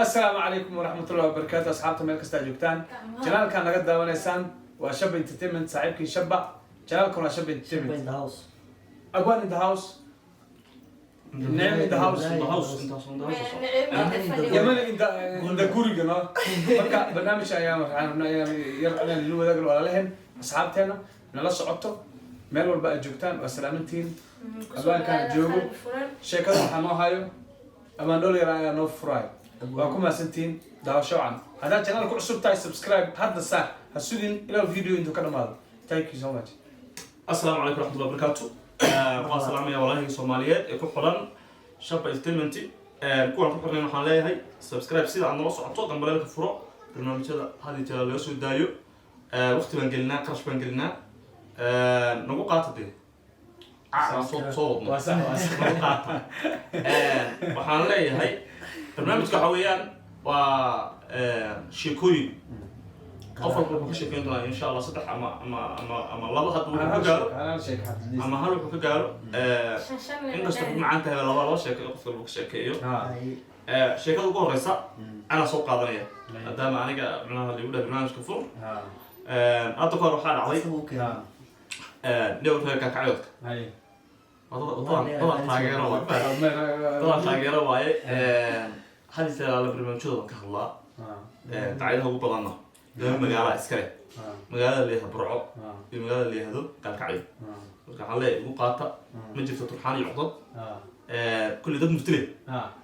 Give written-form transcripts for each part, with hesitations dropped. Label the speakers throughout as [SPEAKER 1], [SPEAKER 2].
[SPEAKER 1] السلام عليكم ورحمة الله وبركاته أصحابتي ميل كستا جوجتان جلال كان لقد داونيسان وشاب انترتينمنت صاحبك شبع جلال كنا شاب انترتينمنت
[SPEAKER 2] in the house.
[SPEAKER 1] أقوان in the house نعم in the house يمن in the guri جنا مركا برنامج أيام يرقنا اللي ذاك ولا لهم أصحابتنا نلا صعدته ميل والباقي جوجتان وسلامتين أقوان كان جوجو شكرا حنا هايو أمان دول يرايا نو فراي وأكون سنتين داوشوا عن هذا القناة كل عصب تاي سبسكرايب هذا الساعة هسودين إلى الفيديو إنتو كنا مال thank you so much.
[SPEAKER 3] السلام عليكم ورحمة الله وبركاته. والسلام يا والله سوماليات يكون حران شاب انترتينمنتي كون كون حران محلية هاي سبسكرايب سيد عن نص عطوا قبل لك الفروع برنامج هذا ترى ليش ودايو وقت بنقلنا كرش بنقلنا نقطة دي صوت
[SPEAKER 1] واسع
[SPEAKER 3] نقطة محلية هاي برنامج كحويان وشيكوي قفل بكشة كنا إن شاء الله صدق أما الله هاد
[SPEAKER 1] أنا شيء حد
[SPEAKER 3] أما هلو كقالوا إنه استفدنا مع أنت هلا الله شيء قفل بكشة كيو شيء كذا قول رئيسة أنا سوق قاضية دام أنا جا اللي يقول برنامج كفر أتوقع روح على عضي نيو فيك كعيوك طبعا تاجر واي هذه سنة على برنامج شو كهلا تعيدها وبضنا ده مجال عسكري مجال اللي هبرعو المجال اللي هذا كان كعيب كان عليه مقاطع من جبت تروحاني عقد كل ده مفتلي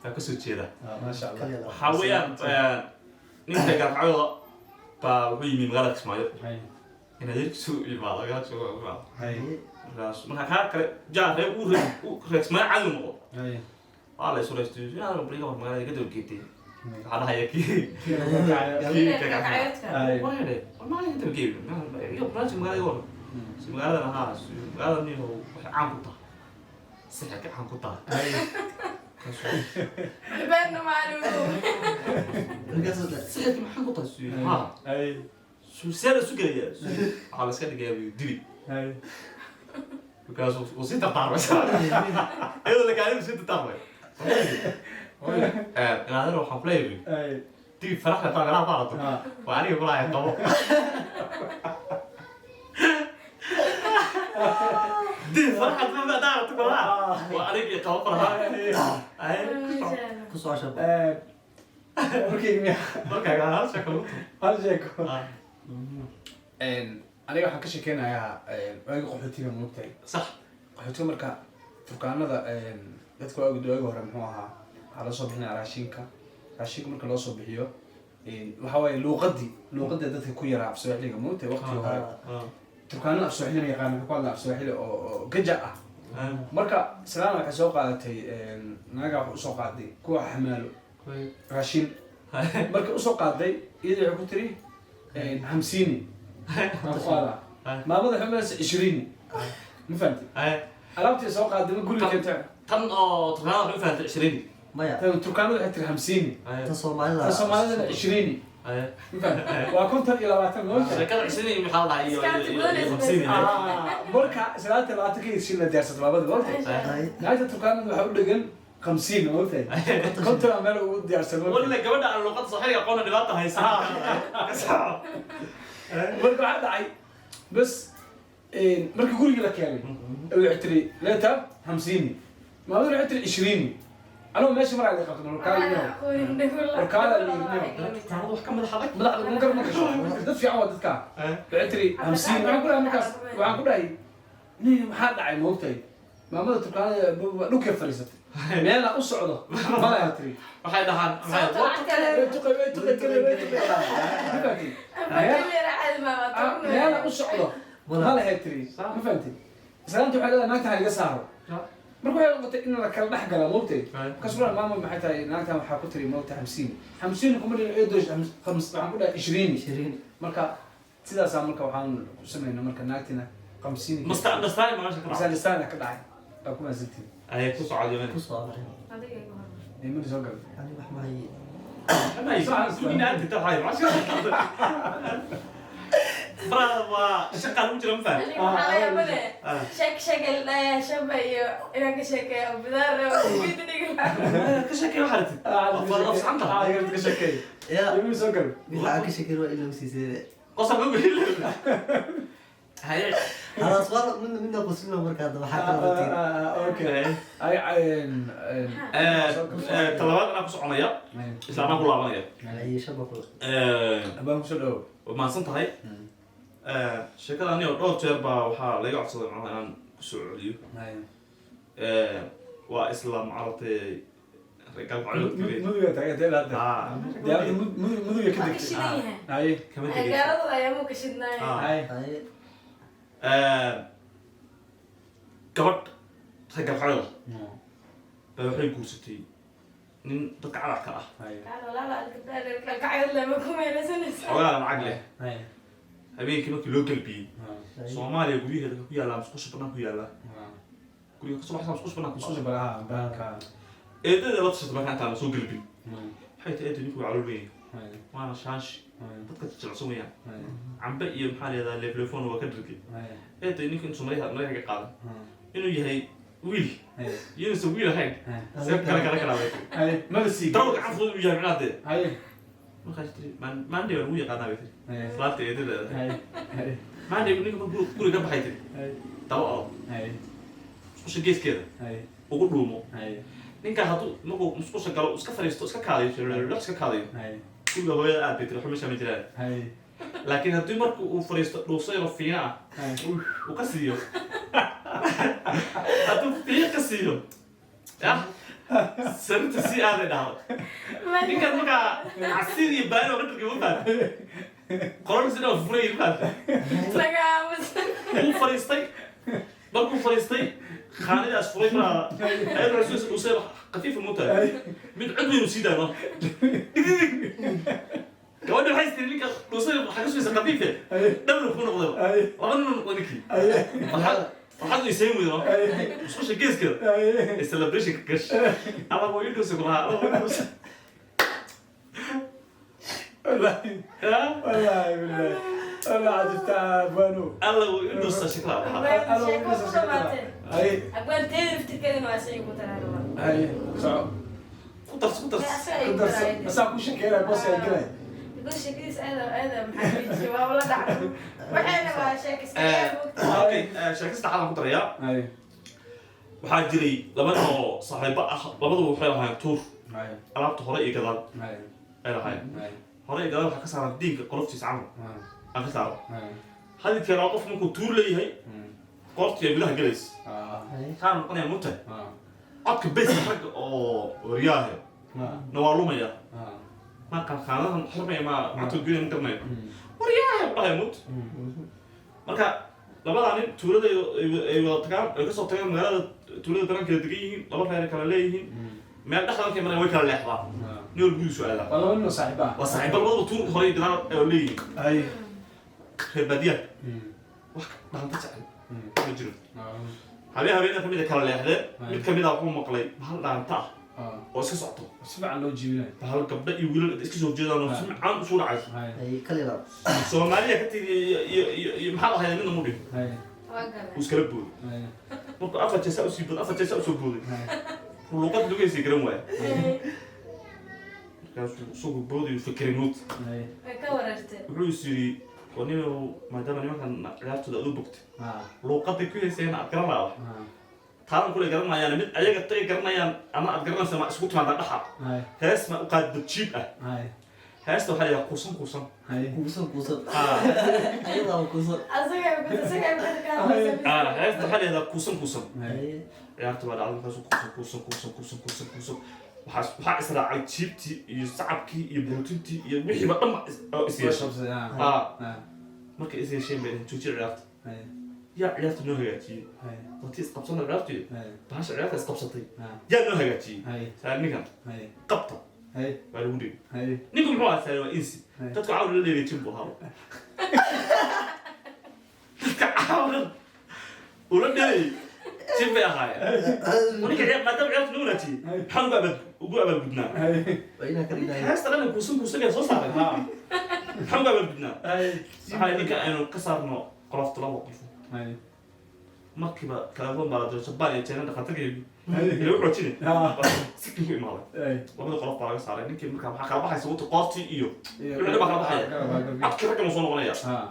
[SPEAKER 3] فكسر شيء ده
[SPEAKER 1] ما شاء الله
[SPEAKER 3] حاويا نحن كان كعيب فهو من مجال اسماعيل هنا ذيك سوء البعض قال سوء البعض راس من هكذا جاء في ورث ما عاد الموضوع على يسوع يستوي أنا ربنا ما قال يقدر كيتي على هاي كي ما هذا ما يقدر كيف يوم راجع ما يقول ما هذا أنا هذا مني هو عام كتا سحك عام كتا
[SPEAKER 4] بيننا معلوم
[SPEAKER 3] سحك ما عام كتا سوي ها شو سير سكرية على سكر جاي دبي because وصيت أطار بس هذا اللي كان وصيت أطار أنا أروح حفلة تيجي فرحة طاقة لا طاقة وأنا يقول لها طبق دي فرحة ما بدأت تقول لها وأنا يطبق لها
[SPEAKER 2] كسر عشان.
[SPEAKER 1] أوكي
[SPEAKER 3] أوكي أنا شكله
[SPEAKER 1] هل شيء aniga waxaan ka sheekeynayaa waagi qaxootiga moogtahay
[SPEAKER 3] صح
[SPEAKER 1] qaxootiga marka dukaanada dadka waagi hore muxuu ahaa waxaa loo soo bixinaya raashinka marka loo soo bixiyo waxa waaye luuqadii dadka ku yaraa afsooxiliga moogtahay waqtigii hore dukaanada afsooxiliga yaqaan waxay ku hadlaa afsooxili oo gaja ah marka salaana waxay soo qaadatay naga wax usoo qaaday kuwa xamaalo raashin marka usoo qaaday iyadii waxay ku tiri 50 ما بدي حماس 20 ما فهمت عرفتي سوق قدام قولي كنت
[SPEAKER 3] تن تناظر فهمت 20
[SPEAKER 2] ما يا.
[SPEAKER 1] تركانو حتى 50
[SPEAKER 2] تصومالي.
[SPEAKER 1] الصومالي 20 ما فهمت وكنت الى 20
[SPEAKER 3] شكل 20 محل هاي 50
[SPEAKER 1] بركة سلالة لا تكيد شيء درست ما بدي قلت نهاية تركانو بحاول دقن 50 قلت كنت أعمل ودي أرسل
[SPEAKER 3] ولا قبل على اللغة الصحيحة قلنا دلوقتي هاي ساعة
[SPEAKER 1] marka waxa dhacay bas markii guriga la keenay wuxuu tiri leeta 50 ma wuxuu tiri 20 anoo meesha maraa la qabto markaa
[SPEAKER 3] تعرض كم الحلقة
[SPEAKER 1] madaxda ma garan kasho dad fiican waa dadka wuxuu tiri 50 waxaan ku dhahay markaas waxaan ku dhahay nin maxaa dhacay moogtay maamada turkaanada dhulka fariisatay meel aan u socdo ma la tiri
[SPEAKER 3] waxay dhahaan
[SPEAKER 1] meel aan u socdo ma la tiri ma fahantay islaanta waxay leedahay naagta haliga saaro marka waxay noqotay in la kala dhex gala moogtay kasbura maama maxay tahay naagta waxaa ku tiri moogta 50 kuma dhigin eedosh 5 waxaan ku dhahay 20 marka sidaasaa marka waxaan ku sameynaa marka naagtina 50
[SPEAKER 3] مستعد ما شكرا
[SPEAKER 1] مسالستان ka dhacay baa kuma santiin
[SPEAKER 3] هاي كوسو عادي من
[SPEAKER 2] كسر عشان.
[SPEAKER 1] niman soo gal
[SPEAKER 2] يعني ما هي.
[SPEAKER 3] أنا يسمع كل أنت تهاي ما شاء الله برا شقة وجرا مفهم
[SPEAKER 4] aniga waxaa la yaabane sheeg ilaa shaba iyo inaan ka sheekeeyo bidaar video dhigi lahaa
[SPEAKER 3] كشكي وحالتي أفضل عنها
[SPEAKER 1] ka sheekay
[SPEAKER 2] يا
[SPEAKER 1] yimi soo gal
[SPEAKER 2] waxaa ka shakir waa ilaa siisay
[SPEAKER 3] قصة بقول هاي
[SPEAKER 2] هذا سؤال من قصنا marka hadda waxa kala watiin
[SPEAKER 1] okay
[SPEAKER 3] طلبات أنا بس عنيا إسلام أقول الله عنيا
[SPEAKER 2] ay shabaqo
[SPEAKER 1] abaan ku soo dhawo
[SPEAKER 3] وما صنت هاي شكلها أني أول تربة وحا لا يعصد معها أنا سعودي وإسلام عربي رجال عيوب كبير
[SPEAKER 1] muduga taagantay hadda dee muduga ka
[SPEAKER 4] waa ka
[SPEAKER 1] degtay
[SPEAKER 4] shidan yahay
[SPEAKER 1] hay
[SPEAKER 3] كمان تجي
[SPEAKER 4] gaaladu ayaamuu ka shidnaay
[SPEAKER 1] hay
[SPEAKER 2] ay
[SPEAKER 3] gabadh ragga xayl baa waxay guursatay nin dadka carabka ah
[SPEAKER 1] hay
[SPEAKER 4] walaala kalgacayad lama ku meelaysanaysa
[SPEAKER 3] xogaa lacag leh
[SPEAKER 1] hay
[SPEAKER 3] habeenkii markii loo galbiyey soomaaliya guryaheeda ku yaalla musqusha bannaan ku yaalla guriga kasoo baxsan musqusha bannaan
[SPEAKER 1] isku
[SPEAKER 3] kusoo
[SPEAKER 1] baraha baanka
[SPEAKER 3] eedada la tashatay markaa intaan soo galbin waxay tahay eedda ninku waa calool weyn waana shaanshi dadka jilicsan weeyaan cambe iyo maxaa leedahay leeflefoon waa ka dhargay eedda ninku intuu marayka ka qaadan inuu yahay wiil iyo inuusan wiil ahayn see kala kalaa
[SPEAKER 1] hay mala sii
[SPEAKER 3] dawr gacan fudud uu yahay micnaheed
[SPEAKER 1] hay
[SPEAKER 3] markaas tiri maandhay waa lagu yaqaanaa bay tiri salaadta eedada
[SPEAKER 1] hay hay
[SPEAKER 3] maandhay ninka markuu guriga ka baxay tiri daba oo
[SPEAKER 1] hay
[SPEAKER 3] musqusha geeskeeda
[SPEAKER 1] hay
[SPEAKER 3] ugu dhuumo
[SPEAKER 1] hay
[SPEAKER 3] ninka hadduu markuu musqusha galo iska fadhiisto iska kaadayo iska kaadayo
[SPEAKER 1] hay
[SPEAKER 3] guriga hooyada aad bay tiri waxba meesha ma jiraan
[SPEAKER 1] hay
[SPEAKER 3] laakiin haddii marku uu fadhiisto dhuusayba fiina ah
[SPEAKER 1] hay
[SPEAKER 3] uu ka siiyo hadduu fiina ka siiyo yah sarinta si aaday dhahdo ninkan markaa casiir iyo baani oo ka dhargay ma faad qoran sida furay ma faad
[SPEAKER 4] nagaamusan
[SPEAKER 3] uu fadhiistay markuu fadhiistay khaanidaas furay maraa ayadoo rasuus dhuusayba khafiifa muutaa mid cod weyn u sii daayo gabadha waxay istiri ninka dhuusayba waxaa ka sugaysa khafiife dhabna ku noqdaba laba nin noqda ninkii waxaad isayn weydo musqusha geeskeeda ee celebration ka gash ama waa indhuusa ku lahaa
[SPEAKER 1] wallahi wallahi billahi والله عجبتها بانو
[SPEAKER 3] alla waa indhuusa shakla lahaa
[SPEAKER 4] sheeko ku dhamaatee
[SPEAKER 1] هاي
[SPEAKER 4] abaan teeda iftirkeedin waa shay ku taraaraba
[SPEAKER 1] هاي صعب
[SPEAKER 3] ku dars ku dars
[SPEAKER 1] بس اكو شكيله بس يا كلاي
[SPEAKER 4] يقول شكليس هذا محمد جواب لا دعوه وحنا waa sheeko
[SPEAKER 3] okay sheekasta xalan ku daraya
[SPEAKER 1] هاي
[SPEAKER 3] waxaa jiray laba nin oo saaxiibo ah labaduba waxay lahaayeen tuur
[SPEAKER 1] هاي
[SPEAKER 3] alaabta hore iyo gadaal
[SPEAKER 1] هاي
[SPEAKER 3] ay lahaayeen
[SPEAKER 1] هاي
[SPEAKER 3] hore iyo gadaal waxaa ka saaran diinka qoloftiisa camal aan ka saaro
[SPEAKER 1] هاي
[SPEAKER 3] hadii keena qof markuu tuur leeyahay qoortii ay gudaha galaysa taan noqonaya mutay codka basic ragga oo waryaahe na waa lumaya marka qaanadan xirmaya ma tuugina ma garanayo waryaahe dhahay mut marka labadaa nin tuulada ay wada tagaan ay kasoo tagaan magaalada tuulada daran kala degan yihiin laba reer kala leeyihiin meel dhexda markay marayaan way kala leexdaan nin walba gurigiisu aadaa
[SPEAKER 1] والله انه صاحبها
[SPEAKER 3] waa saaxiiba labadaba tuurka hore iyo gadaal ay leeyihiin
[SPEAKER 1] هاي
[SPEAKER 3] reer baadiyaha wax dhanta jecel ma jiro habeenka kamid a kala leexdeen mid kamid a wuxuu maqlay bahal dhaanta ah oo iska socoto
[SPEAKER 1] سبع لو جيبنا
[SPEAKER 3] bahal gabdha iyo wiilal iska soo jeedaan oo si macaan usoo dhacayso
[SPEAKER 1] هاي
[SPEAKER 2] ay kalila
[SPEAKER 3] soomaaliya ka tiri iyo maxaa lahayd midna mudhin
[SPEAKER 1] هاي
[SPEAKER 4] waa garan
[SPEAKER 3] uu iskala booday
[SPEAKER 1] هاي
[SPEAKER 3] markuu afar jeesa usii booday afar jeesa usoo booday
[SPEAKER 1] هاي
[SPEAKER 3] luuqad lugeysay garan waaya markaasuu isagu boodayu fikiray mood
[SPEAKER 1] هاي
[SPEAKER 4] way ka warartay
[SPEAKER 3] wuxuu is yidhi waa nin maadaama nimankan ciyaartooda aad u bogtay
[SPEAKER 1] ها
[SPEAKER 3] luuqaday ku heysayna aad garan laada
[SPEAKER 1] ها
[SPEAKER 3] taalan kule garanayaan mid ayaga tay garanayaan ama aad garanaysa ma isku timaada dhaxa
[SPEAKER 1] هاي
[SPEAKER 3] hees ma u qaad jiib ah
[SPEAKER 1] هاي
[SPEAKER 3] heesta waxaa la yidhaha kuusan kuusan
[SPEAKER 1] هاي
[SPEAKER 2] kuusan ayada kuusan
[SPEAKER 4] asaga ka
[SPEAKER 3] heesta waxaa la yidhaha kuusan kuusan
[SPEAKER 1] هاي
[SPEAKER 3] ciyaarta baa dhacday markaasuu kuusan waxaa israacay jiibtii iyo sacabkii iyo bootintii iyo wixiiba dhan oo is yeeshay
[SPEAKER 1] ها
[SPEAKER 3] markay is yeesheen bay dhaheen joojiya ciyaarta
[SPEAKER 1] هاي
[SPEAKER 3] yaa ciyaarta noo hagaajiyey
[SPEAKER 1] هاي
[SPEAKER 3] watii isqabsana ciyaartii
[SPEAKER 1] هاي
[SPEAKER 3] bahasha ciyaarta isqabsatay
[SPEAKER 1] ها
[SPEAKER 3] yaa noo hagaajiyey
[SPEAKER 1] هاي
[SPEAKER 3] saa ninkan
[SPEAKER 1] هاي
[SPEAKER 3] qabta
[SPEAKER 1] هاي
[SPEAKER 3] waa lagu dhigay
[SPEAKER 1] هاي
[SPEAKER 3] ninku muxuu ahaa saa waa insi dadku cawr la leeday jin buu ahaa dadka cawran ula dhelayay jin bay ahaayeen ninka maadaama ciyaarta noo wanaajiyey maxaan ugu abaalgudnaa
[SPEAKER 1] هاي
[SPEAKER 2] waa inaa ka dhignahay
[SPEAKER 3] heesta dhan kuusan kuusan yaa soo saaray maxaan uga abaalgudnaa
[SPEAKER 1] Ay.
[SPEAKER 3] waxaa ninka aynu ka saarno qolofta laba qofo
[SPEAKER 1] Ay.
[SPEAKER 3] markiiba telefoon baa la diray Japan iyo China dhaqaatigeedu
[SPEAKER 1] Ay.
[SPEAKER 3] inuu xoojinay
[SPEAKER 1] Ah.
[SPEAKER 3] sikin ku imaaday
[SPEAKER 1] Ay.
[SPEAKER 3] labada qolof baa laga saaray ninkii markaa waxaa kala baxaysa wata qoortii iyo
[SPEAKER 1] Iyo-
[SPEAKER 3] wixii baa kala baxaya
[SPEAKER 1] Ah.
[SPEAKER 3] codkii raggan uu soo noqonaya
[SPEAKER 1] Ah.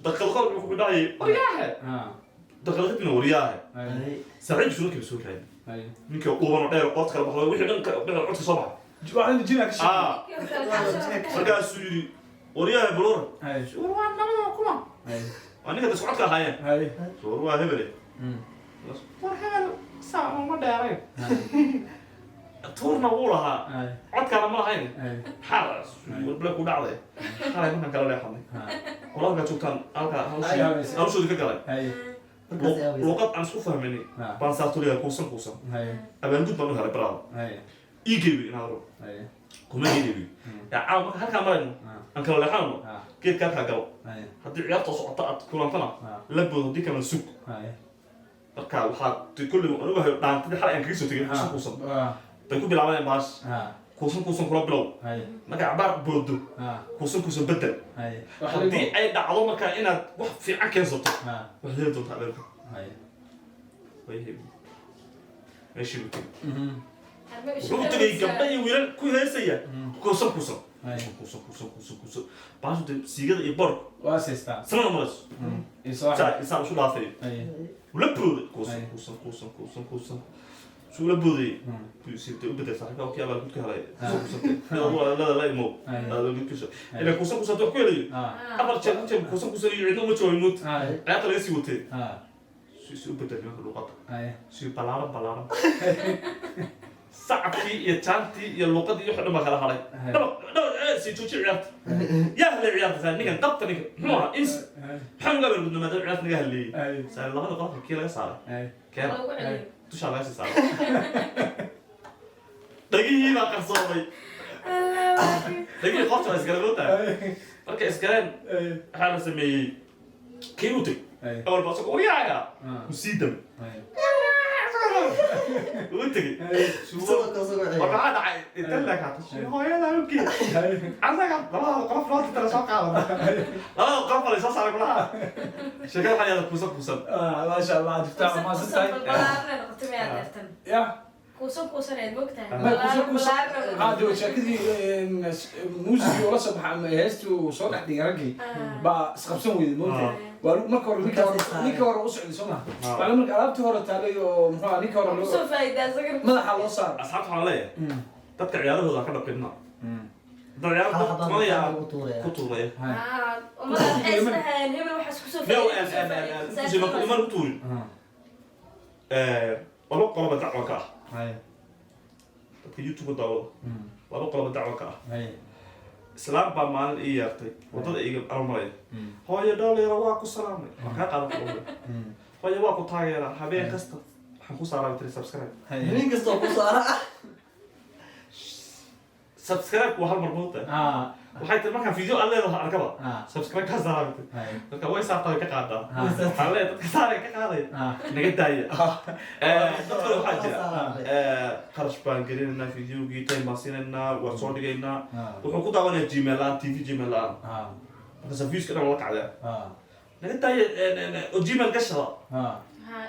[SPEAKER 3] daqiiqad wuxuu ku dhacayay waryaahe
[SPEAKER 1] Ah.
[SPEAKER 3] daqiiqad kadibna waryaahe
[SPEAKER 1] Ay.
[SPEAKER 3] saaxiibkiisu markiiba soo raadi
[SPEAKER 1] Ay.
[SPEAKER 3] ninkii dhuuban oo dheer qoorta kala baxdo wixii dhan codka soo baxa
[SPEAKER 1] Waxaan jira ka shaqeeyaa.
[SPEAKER 3] markaasuu yidhi waryaahe balora
[SPEAKER 1] Ay.
[SPEAKER 3] war waa nabada kuma
[SPEAKER 1] Ay.
[SPEAKER 3] waa ninka isku codka ahaayeen
[SPEAKER 1] Ay.
[SPEAKER 3] war waa hebele
[SPEAKER 1] Mm.
[SPEAKER 3] war hebel saa uma dheerayn
[SPEAKER 1] Ay.
[SPEAKER 3] tuurna wuu lahaa
[SPEAKER 1] Ay.
[SPEAKER 3] codkaana ma lahayn
[SPEAKER 1] Ay.
[SPEAKER 3] xaal warbale ku dhacday xalay markaan kala leexadnay
[SPEAKER 1] Ah.
[SPEAKER 3] qolaalkaa joogtaan halkaa
[SPEAKER 1] Ay, habeysay.
[SPEAKER 3] hawshoodii ka galay
[SPEAKER 1] Ay.
[SPEAKER 2] markaas ay aawaysa
[SPEAKER 3] luuqad aan isku fahmaynay
[SPEAKER 1] Ah.
[SPEAKER 3] baan saartuliga kuusan
[SPEAKER 1] Ay.
[SPEAKER 3] abaalgud baan u helay baraada
[SPEAKER 1] Ay.
[SPEAKER 3] ii geebi inaad ro
[SPEAKER 1] Ay.
[SPEAKER 3] kuma geebi yaa caaw marka halkaa marayno
[SPEAKER 1] Ah.
[SPEAKER 3] aan kala leexanno
[SPEAKER 1] Ah.
[SPEAKER 3] geedka halkaa galo
[SPEAKER 1] Ay.
[SPEAKER 3] haddii ciyaartoo socota aad kulantana
[SPEAKER 1] Ah.
[SPEAKER 3] la boodo haddii kalena sug
[SPEAKER 1] Ay.
[SPEAKER 3] marka waxaa kulli anigu hayo dhaantadii xalay aan kaga soo tegay kuusan kuusan
[SPEAKER 1] Ah.
[SPEAKER 3] bay ku bilaabanayaan maash
[SPEAKER 1] Ah.
[SPEAKER 3] kuusan kula bilow
[SPEAKER 1] Ay.
[SPEAKER 3] marka cabaar boodo
[SPEAKER 1] Ah.
[SPEAKER 3] kuusan bedel
[SPEAKER 1] Ay.
[SPEAKER 3] haddii ay dhacdo markaa inaad wax fiican keensato
[SPEAKER 1] Ah.
[SPEAKER 3] waxaad heli doontaa abeelka
[SPEAKER 1] Ay.
[SPEAKER 3] way hebi meeshii uu tegay
[SPEAKER 1] Mhm.
[SPEAKER 3] wuxuu u tegay gabdha iyo wiilal ku heesaya kuusan
[SPEAKER 1] Ay.
[SPEAKER 3] kuusan baashu de siigada iyo borg
[SPEAKER 1] Waa siistaa.
[SPEAKER 3] sanana marayso
[SPEAKER 1] Isoo.
[SPEAKER 3] isaa isu dhaafay
[SPEAKER 1] Ay.
[SPEAKER 3] ula booday
[SPEAKER 1] Ay.
[SPEAKER 3] kuusan suu la boodayay
[SPEAKER 1] Mm.
[SPEAKER 3] buu siibtay u bedelay saaxiibka okii abaal gudka helay
[SPEAKER 1] Ah.
[SPEAKER 3] kuusan la imow
[SPEAKER 1] Ay.
[SPEAKER 3] abaal gudkiisa
[SPEAKER 1] Ay.
[SPEAKER 3] ilaa kuusan wax ku helayo
[SPEAKER 1] Ah.
[SPEAKER 3] afar jeer kuusan iyo cidna uma joogin mood
[SPEAKER 1] Ay.
[SPEAKER 3] ciyaarta laga sii watay
[SPEAKER 1] Ah.
[SPEAKER 3] si u bedelay marka luuqada
[SPEAKER 1] Ay.
[SPEAKER 3] si balaaran sacabkii iyo jaantii iyo luuqadii iyo xidhan baa kala haray dhaba sii jooji ciyaarta yaa hadlay ciyaarta saa ninkan dabta ninka muxuu ahaa ins
[SPEAKER 1] Ay.
[SPEAKER 3] maxaan uga abalgudna maadaama ciyaarta naga hadleeyey
[SPEAKER 1] Ay.
[SPEAKER 3] saa labada qolka kii laga saaray
[SPEAKER 1] Ay.
[SPEAKER 3] keena
[SPEAKER 1] Ay.
[SPEAKER 3] dushaa laga sii saaray dhagihii baa qarsoomay dhagihii qofta waa iskala loo tahay
[SPEAKER 1] Ay.
[SPEAKER 3] markay iskaleen
[SPEAKER 1] Ay.
[SPEAKER 3] waxaa la sameeyey kii u teg
[SPEAKER 1] Ay.
[SPEAKER 3] awal baa isagoo waryaaga
[SPEAKER 1] Ah.
[SPEAKER 3] u sii damay
[SPEAKER 1] Ay.
[SPEAKER 3] uu tegey
[SPEAKER 2] isagoo kasoo
[SPEAKER 3] war maxaa dhacay inta leekaata hooyada halkii
[SPEAKER 1] Ay.
[SPEAKER 3] anaga labada qof loo titala soo qaadana labada qof baa lasoo saaray kulaha sheekada waxaa yada kuusan
[SPEAKER 1] Ah. Masha Allah. Diftaa ma sitay. Ya.
[SPEAKER 4] kuusan kuusaneed mogtahay
[SPEAKER 1] Ma kuusan. Ah. Doo shakadii muusigii oo la soo baxay ama heestii uu soo dhex dhigay raggii. Baa isqabsan weyday moogtahay. Waa marka hore ninka hore u socday soo ma. Waa marka alaabtii hore taalay oo muxuu ninka hore loo
[SPEAKER 4] kusoo faa'iidaa sagar
[SPEAKER 1] madaxa loo saar.
[SPEAKER 3] asxaabta waxaan leeyahay dadka ciyaarahooda ka dhaqina dad ciyaar
[SPEAKER 2] hal
[SPEAKER 3] dad
[SPEAKER 2] xabaan
[SPEAKER 3] tumaya
[SPEAKER 2] ugu tuuraya
[SPEAKER 3] ku tuuraya
[SPEAKER 4] umada waxay isdhaheen hebel waxaas kusoo
[SPEAKER 3] meel
[SPEAKER 4] faa'iidaa
[SPEAKER 3] iman ku tuuri laba qoloba dacwa ka ah
[SPEAKER 1] Ay.
[SPEAKER 3] dadka youtube daawada laba qoloba dacwa ka ah
[SPEAKER 1] Ay.
[SPEAKER 3] islaam baa maalin ii yeertay wadada iga almaraya hooyo dhalinyaro waa ku salaamay waa kaa qaadan qoloba hooyo waa ku taageeraa habeen kasta waxaan ku saaraa tiri subscribe
[SPEAKER 2] nin kastoo ku saara
[SPEAKER 3] subscribe waa hal mar moodta
[SPEAKER 1] Ah.
[SPEAKER 3] waxay tiri markaan video aan leedahay arkaba
[SPEAKER 1] Ah.
[SPEAKER 3] subscribe ka saaraa
[SPEAKER 1] Ay.
[SPEAKER 3] dadka way saartaa ka qaadaa
[SPEAKER 1] Ah.
[SPEAKER 3] waxaan leeyahay dadka saaray ka qaaday
[SPEAKER 1] Ah.
[SPEAKER 3] naga daaya dadka waxaa jira
[SPEAKER 2] jira
[SPEAKER 3] qarash baan gelinaynaa videogii time baan siinaynaa waan soo dhigaynaa
[SPEAKER 1] Ah.
[SPEAKER 3] wuxuu ku daawanayaa gmail la-aan tv gmail la-aan
[SPEAKER 1] Ah.
[SPEAKER 3] markaasa viewska dhan la kacdaa
[SPEAKER 1] Ah.
[SPEAKER 3] naga daaya oo gmail gashada
[SPEAKER 1] Ah.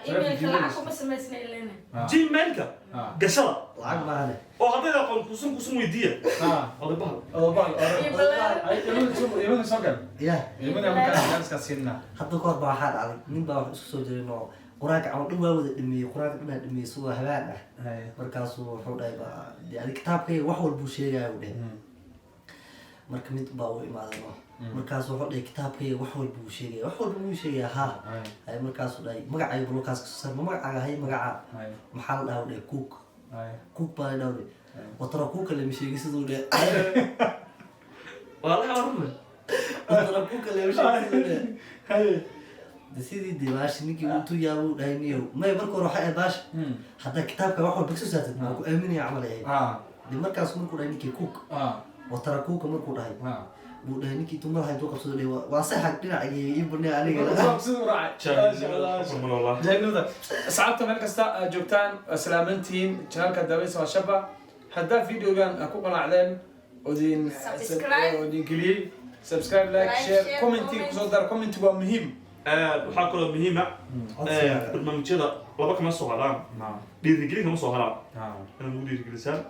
[SPEAKER 4] emailka lacag kuma samaysna ilena
[SPEAKER 1] Ah.
[SPEAKER 3] gmailka
[SPEAKER 1] Ah.
[SPEAKER 3] gashada
[SPEAKER 2] lacag maahane
[SPEAKER 3] oo hadday aqoon kusan weydiiya
[SPEAKER 1] Ah.
[SPEAKER 3] oday bahal
[SPEAKER 1] Oh, bal.
[SPEAKER 4] iyo balaan
[SPEAKER 1] Ay, ilmaha soo gal.
[SPEAKER 2] ya
[SPEAKER 1] Ilmaha markaa iska siinna.
[SPEAKER 2] hadda kahor baa waxaa dhacday nin baa wax isku soo jirin oo quraanka camal dhan waa wada dhameeyey quraanka dhan dhameeyey suwa habaan ah
[SPEAKER 1] Ay.
[SPEAKER 2] markaasuu wuxuu dhahay baa dee adi kitaabkayga wax walbuu sheegaya u dhahay marka mid baa u imaaday no markaas wuxuu dhahay kitaabkayga wax walbuu sheegaya wax walba wuu sheegaya ha
[SPEAKER 1] Ay.
[SPEAKER 2] ay markaasuu dhahay magacayga bulkaas kasoo saar ma magacaaga hay magaca
[SPEAKER 1] Ay.
[SPEAKER 2] maxaa la dhaha u dhahay cook
[SPEAKER 1] Ay.
[SPEAKER 2] cook baa la dhaha u dhahay watara kuuka lama sheegin siduu dhahay
[SPEAKER 3] waa laga warramay
[SPEAKER 2] watara kuuka lama sheegin siduu dhahay
[SPEAKER 1] Ay.
[SPEAKER 2] de sidii dee baashi ninkii uu tuyaa uu dhahay niyow may marka hore waxay ahayd baashi haddaa kitaabka wax walba kasoo saartid waa ku aaminaya camal ahayd
[SPEAKER 1] Ah.
[SPEAKER 2] de markaas markuu dhahay ninkii cook
[SPEAKER 1] Ah.
[SPEAKER 2] watara kuuka markuu dhahay
[SPEAKER 1] Ah.
[SPEAKER 2] buu dhahay ninkii intuu madaxa intuu qabsado dhahay waa saxag dhinaca ii banay aniga
[SPEAKER 1] jahanimada asxaabta meel kasta aad joogtaan waa salaamantihiin janaalka daaweysa waa shaba haddaa videogan ku qanacdeen odin
[SPEAKER 4] Subscribe.
[SPEAKER 1] odin geliyey subscribe like
[SPEAKER 4] Like,
[SPEAKER 1] share
[SPEAKER 4] share,
[SPEAKER 1] comment
[SPEAKER 4] comment.
[SPEAKER 1] kusoo dar comment waa muhiim
[SPEAKER 3] waxaa kaloo muhiima barnaamijyada laba kama soo haraan dhiirigelin kama soo haraan inaad ugu dhiirigelisaan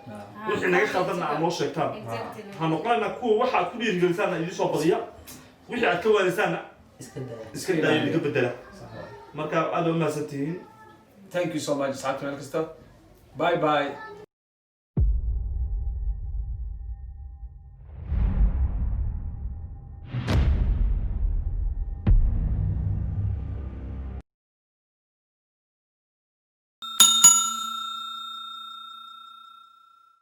[SPEAKER 3] wixii naga khaldanna aad noo sheegtaan waxaan noqonaynaa kuwa waxa aad ku dhiirigelisaanna idin soo badiya wixii aad ka waanisaanna iska daaya idinka bedela marka aad u mahadsantihiin
[SPEAKER 1] thank you so much asxaabta meel kasta bye bye